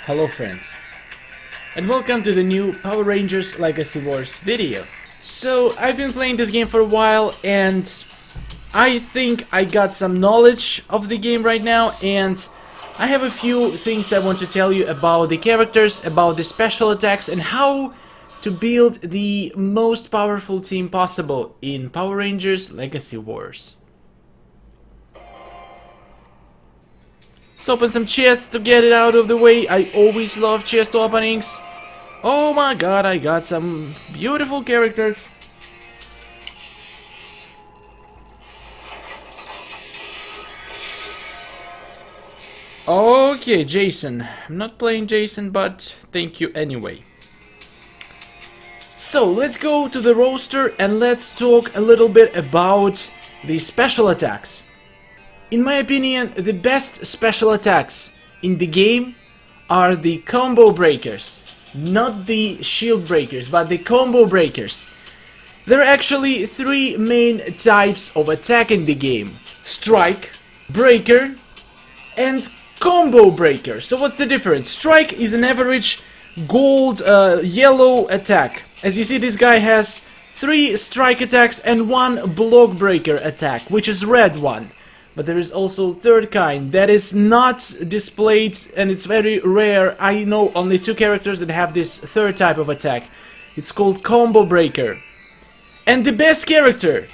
Hello friends, and welcome to the new Power Rangers Legacy Wars video. So, I've been playing this game for a while, and I think I got some knowledge of the game right now, and I have a few things I want to tell you about the characters, about the special attacks, and how to build the most powerful team possible in Power Rangers Legacy Wars. Let's open some chests to get it out of the way. I always love chest openings. Oh my god, I got some beautiful characters. Okay, Jason. I'm not playing Jason, but thank you anyway. So, let's go to the roster and let's talk a little bit about the special attacks. In my opinion, the best special attacks in the game are the combo breakers. Not the shield breakers, but the combo breakers. There are actually three main types of attack in the game: strike, breaker, and combo breaker. So what's the difference? Strike is an average gold yellow attack. As you see, this guy has 3 strike attacks and 1 block breaker attack, which is red one. But there is also third kind that is not displayed, and it's very rare. I know only 2 characters that have this third type of attack. It's called Combo Breaker. And the best character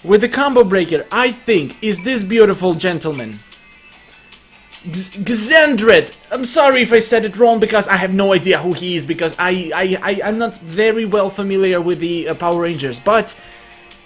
with the Combo Breaker, I think, is this beautiful gentleman. Xandred! I'm sorry if I said it wrong, because I have no idea who he is, because I'm not very well familiar with the Power Rangers. But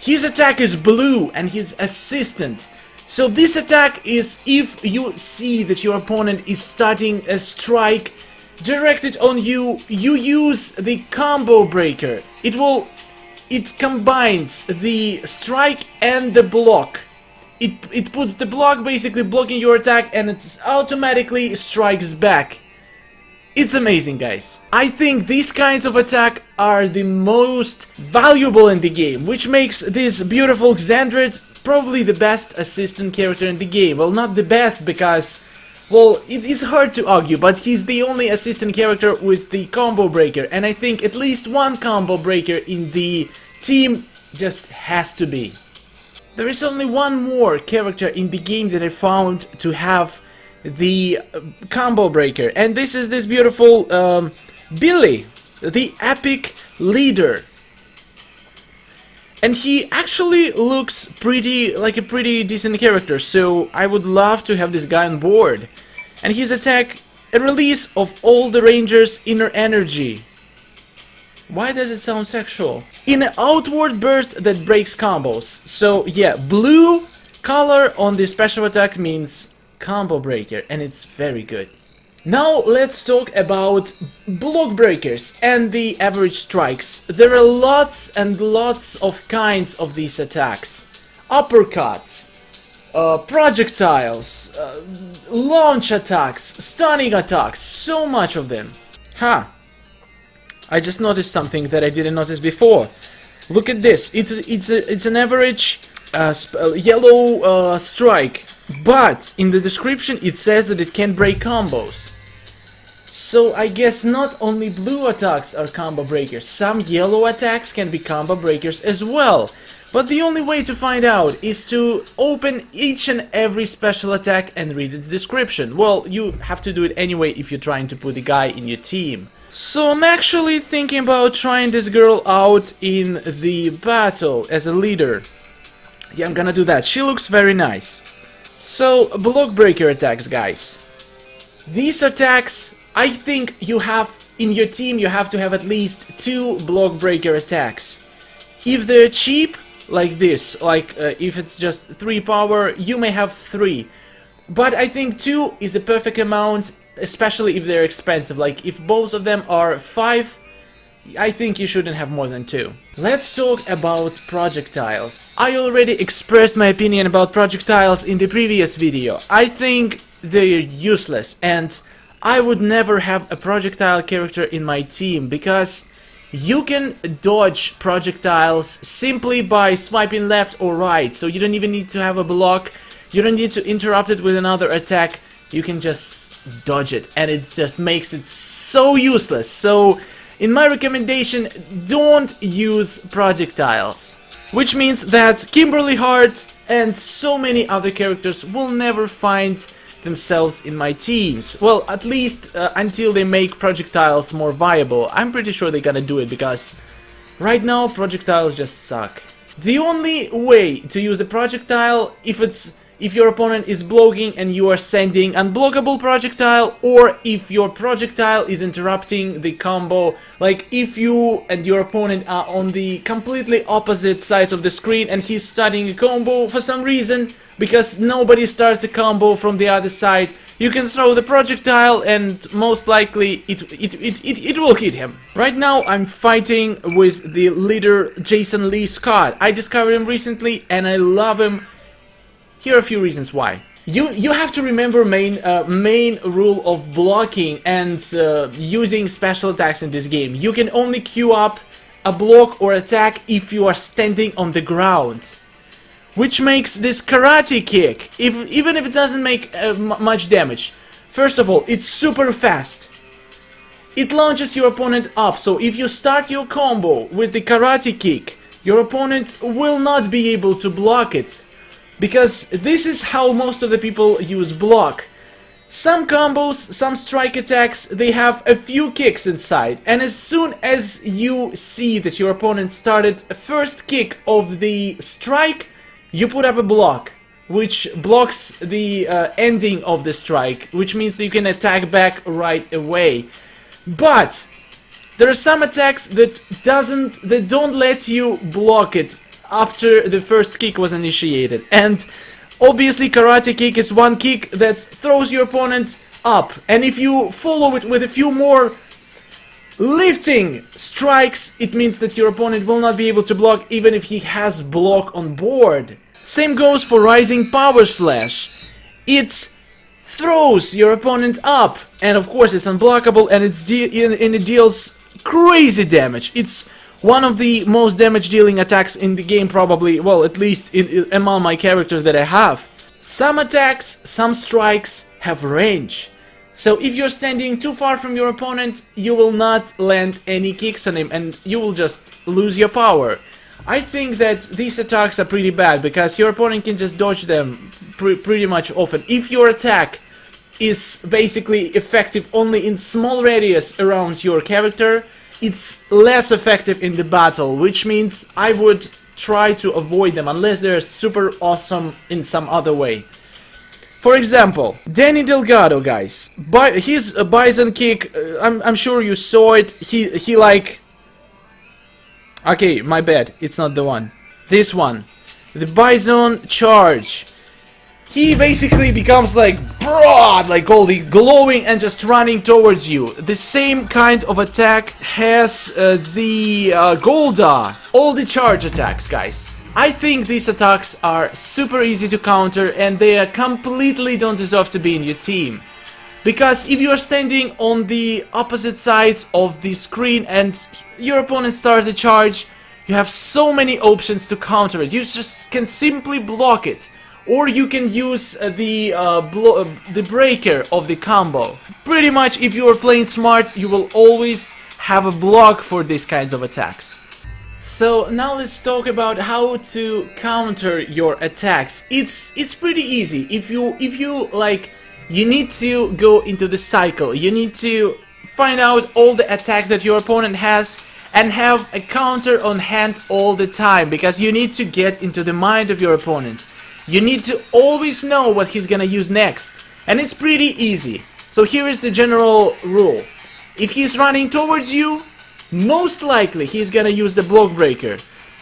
his attack is blue, and his assistant. So this attack is if you see that your opponent is starting a strike directed on you, you use the combo breaker. It combines the strike and the block. It puts the block basically blocking your attack, and it automatically strikes back. It's amazing, guys. I think these kinds of attack are the most valuable in the game, which makes this beautiful Xandred probably the best assistant character in the game. Well, not the best, because, well, it's hard to argue, but he's the only assistant character with the combo breaker, and I think at least one combo breaker in the team just has to be. There is only one more character in the game that I found to have the combo breaker, and this is this beautiful Billy, the epic leader. And he actually looks like a pretty decent character, so I would love to have this guy on board. And his attack, a release of all the Rangers' inner energy. Why does it sound sexual? In an outward burst that breaks combos. So yeah, blue color on the special attack means combo breaker, and it's very good. Now let's talk about block breakers and the average strikes. There are lots and lots of kinds of these attacks. Uppercuts, projectiles, launch attacks, stunning attacks, so much of them. I just noticed something that I didn't notice before. Look at this. It's an average yellow strike, but in the description it says that it can break combos. So I guess not only blue attacks are combo breakers, some yellow attacks can be combo breakers as well. But the only way to find out is to open each and every special attack and read its description. Well, you have to do it anyway if you're trying to put a guy in your team. So I'm actually thinking about trying this girl out in the battle as a leader. Yeah, I'm gonna do that. She looks very nice. So, block breaker attacks, guys. These attacks, I think you have, in your team, you have to have at least 2 block breaker attacks. If they're cheap, like this, like if it's just 3 power, you may have 3. But I think 2 is a perfect amount, especially if they're expensive. Like, if both of them are 5, I think you shouldn't have more than 2. Let's talk about projectiles. I already expressed my opinion about projectiles in the previous video. I think they're useless, and I would never have a projectile character in my team, because you can dodge projectiles simply by swiping left or right, so you don't even need to have a block, you don't need to interrupt it with another attack. you can just dodge it, and it just makes it so useless. So, in my recommendation, don't use projectiles. Which means that Kimberly Hart and so many other characters will never find themselves in my teams. Well, at least until they make projectiles more viable. I'm pretty sure they're gonna do it, because right now projectiles just suck. The only way to use a projectile, if your opponent is blocking and you are sending unblockable projectile, or if your projectile is interrupting the combo, like if you and your opponent are on the completely opposite sides of the screen and he's starting a combo for some reason, because nobody starts a combo from the other side, you can throw the projectile and most likely it will hit him. Right now I'm fighting with the leader Jason Lee Scott. I discovered him recently and I love him. Here are a few reasons why. You have to remember main rule of blocking and using special attacks in this game. You can only queue up a block or attack if you are standing on the ground, which makes this karate kick, even if it doesn't make much damage. First of all, it's super fast. It launches your opponent up, so if you start your combo with the karate kick, your opponent will not be able to block it. Because this is how most of the people use block. Some combos, some strike attacks, they have a few kicks inside, and as soon as you see that your opponent started a first kick of the strike, you put up a block, which blocks the ending of the strike, which means that you can attack back right away. But there are some attacks that don't let you block it after the first kick was initiated, and obviously karate kick is one kick that throws your opponent up, and if you follow it with a few more lifting strikes, it means that your opponent will not be able to block even if he has block on board. Same goes for rising power slash. It throws your opponent up, and of course it's unblockable, and it deals crazy damage. It's one of the most damage dealing attacks in the game, probably, well, at least among my characters that I have. Some attacks, some strikes have range. So if you're standing too far from your opponent, you will not land any kicks on him and you will just lose your power. I think that these attacks are pretty bad because your opponent can just dodge them pretty much often. If your attack is basically effective only in small radius around your character, it's less effective in the battle, which means I would try to avoid them unless they're super awesome in some other way. For example, Danny Delgado, guys, his Bison kick, I'm sure you saw it. He like, okay, my bad, it's not the one. This one, the Bison charge. He basically becomes like broad, like all the glowing and just running towards you. The same kind of attack has the Golda, all the charge attacks, guys. I think these attacks are super easy to counter and they are completely don't deserve to be in your team. Because if you are standing on the opposite sides of the screen and your opponent starts the charge, you have so many options to counter it. You just can simply block it. Or you can use the breaker of the combo. Pretty much, if you are playing smart, you will always have a block for these kinds of attacks. So now let's talk about how to counter your attacks. It's pretty easy. If you like, you need to go into the cycle. You need to find out all the attacks that your opponent has and have a counter on hand all the time, because you need to get into the mind of your opponent. You need to always know what he's gonna use next, and it's pretty easy. So here is the general rule. If he's running towards you, most likely he's gonna use the block breaker.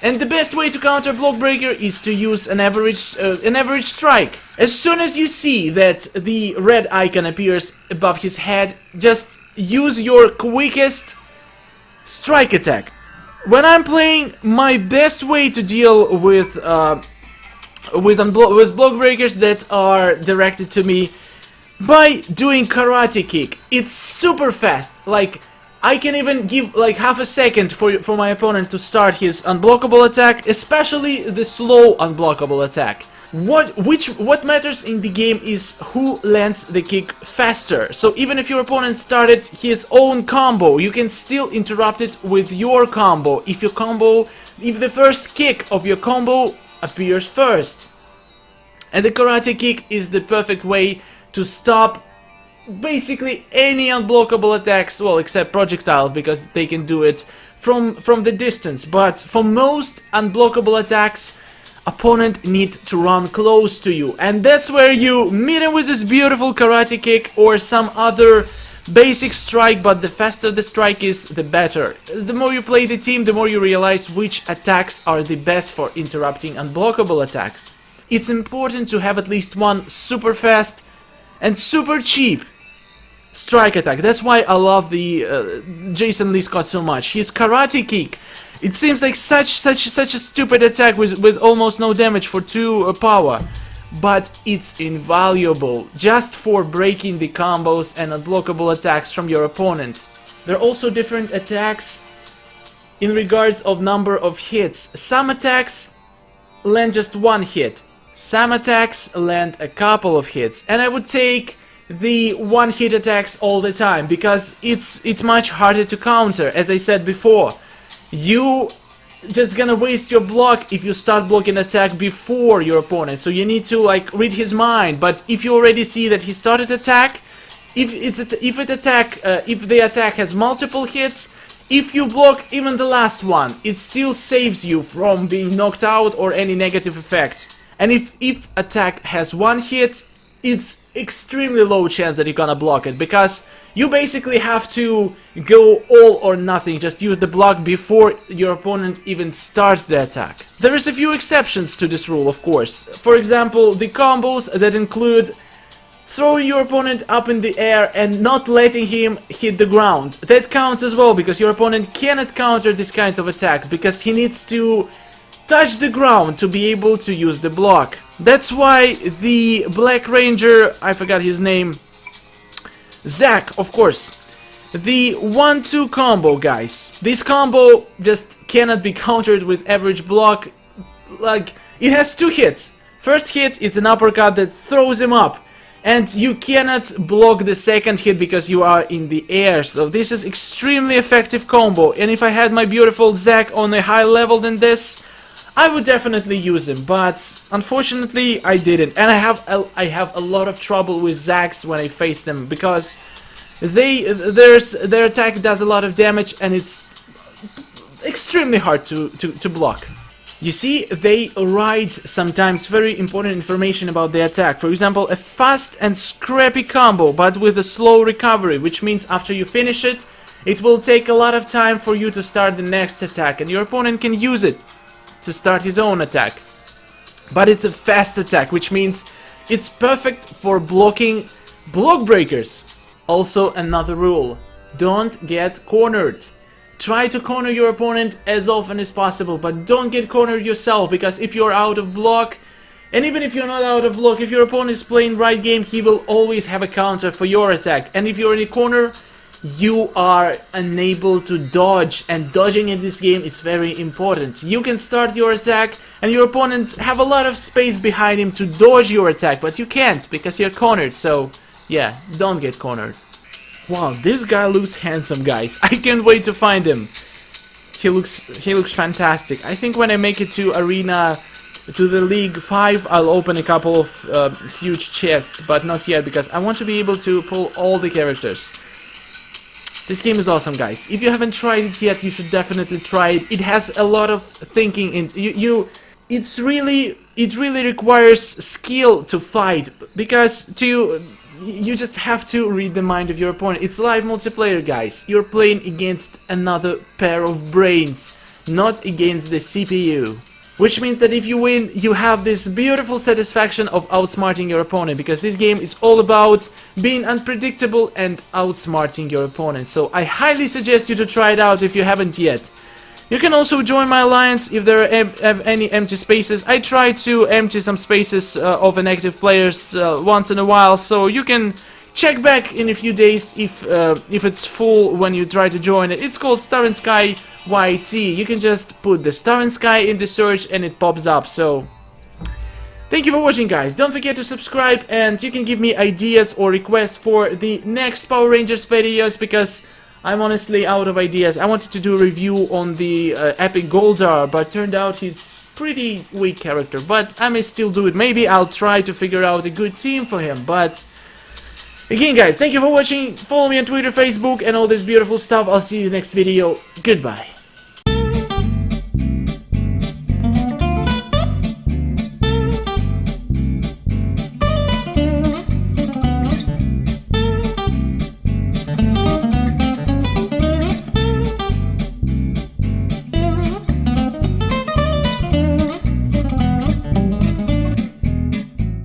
And the best way to counter block breaker is to use an average strike. As soon as you see that the red icon appears above his head, just use your quickest strike attack. When I'm playing, my best way to deal with block breakers that are directed to me by doing karate kick. It's super fast. Like, I can even give like half a second for my opponent to start his unblockable attack, especially the slow unblockable attack. What matters in the game is who lands the kick faster. So even if your opponent started his own combo, you can still interrupt it with your combo if the first kick of your combo appears first. And the karate kick is the perfect way to stop basically any unblockable attacks, well, except projectiles, because they can do it from the distance. But for most unblockable attacks, opponent need to run close to you, and that's where you meet him with this beautiful karate kick or some other basic strike. But the faster the strike is, the better. The more you play the team, the more you realize which attacks are the best for interrupting unblockable attacks. It's important to have at least one super fast and super cheap strike attack. That's why I love the Jason Lee Scott so much. His karate kick, it seems like such a stupid attack with almost no damage for 2 power, but it's invaluable just for breaking the combos and unblockable attacks from your opponent. There are also different attacks in regards of number of hits. Some attacks land just 1 hit. Some attacks land a couple of hits, and I would take the 1-hit attacks all the time because it's much harder to counter. As I said before, you just gonna waste your block if you start blocking attack before your opponent. So you need to like read his mind. But if you already see that he started attack, if the attack has multiple hits, if you block even the last one, it still saves you from being knocked out or any negative effect. And if attack has 1 hit, it's extremely low chance that you're gonna block it, because you basically have to go all or nothing, just use the block before your opponent even starts the attack. There is a few exceptions to this rule, of course. For example, the combos that include throwing your opponent up in the air and not letting him hit the ground. That counts as well, because your opponent cannot counter these kinds of attacks, because he needs to touch the ground to be able to use the block. That's why the Black Ranger, I forgot his name, Zack, of course, the 1-2 combo, guys. This combo just cannot be countered with average block. Like, it has 2 hits. First hit is an uppercut that throws him up, and you cannot block the second hit because you are in the air. So this is extremely effective combo, and if I had my beautiful Zack on a higher level than this, I would definitely use him, but unfortunately I didn't. And I have a lot of trouble with Zacks when I face them, because their attack does a lot of damage and it's extremely hard to block. You see, they write sometimes very important information about the attack. For example, a fast and scrappy combo, but with a slow recovery, which means after you finish it, it will take a lot of time for you to start the next attack, and your opponent can use it to start his own attack. But it's a fast attack, which means it's perfect for blocking block breakers. Also, another rule: don't get cornered. Try to corner your opponent as often as possible, but don't get cornered yourself, because if you're out of block, and even if you're not out of block, if your opponent is playing right game, he will always have a counter for your attack. And if you're in a corner, you are unable to dodge, and dodging in this game is very important. You can start your attack and your opponent have a lot of space behind him to dodge your attack, but you can't because you're cornered. So yeah, don't get cornered. Wow, this guy looks handsome, guys. I can't wait to find him. He looks fantastic. I think when I make it to Arena, to the League 5, I'll open a couple of huge chests, but not yet, because I want to be able to pull all the characters. This game is awesome, guys. If you haven't tried it yet, you should definitely try it. It has a lot of thinking in it really requires skill to fight, because you just have to read the mind of your opponent. It's live multiplayer, guys. You're playing against another pair of brains, not against the CPU. Which means that if you win, you have this beautiful satisfaction of outsmarting your opponent, because this game is all about being unpredictable and outsmarting your opponent. So I highly suggest you to try it out if you haven't yet. You can also join my alliance if there are any empty spaces. I try to empty some spaces of inactive players once in a while, so you can check back in a few days if it's full when you try to join it. It's called StarInSky YT. You can just put the StarInSky in the search and it pops up. So Thank you for watching, guys. Don't forget to subscribe, and you can give me ideas or requests for the next Power Rangers videos, because I'm honestly out of ideas. I wanted to do a review on the Epic Goldar, but turned out he's pretty weak character. But I may still do it. Maybe I'll try to figure out a good team for him. But again, guys, thank you for watching. Follow me on Twitter, Facebook, and all this beautiful stuff. I'll see you in the next video. Goodbye.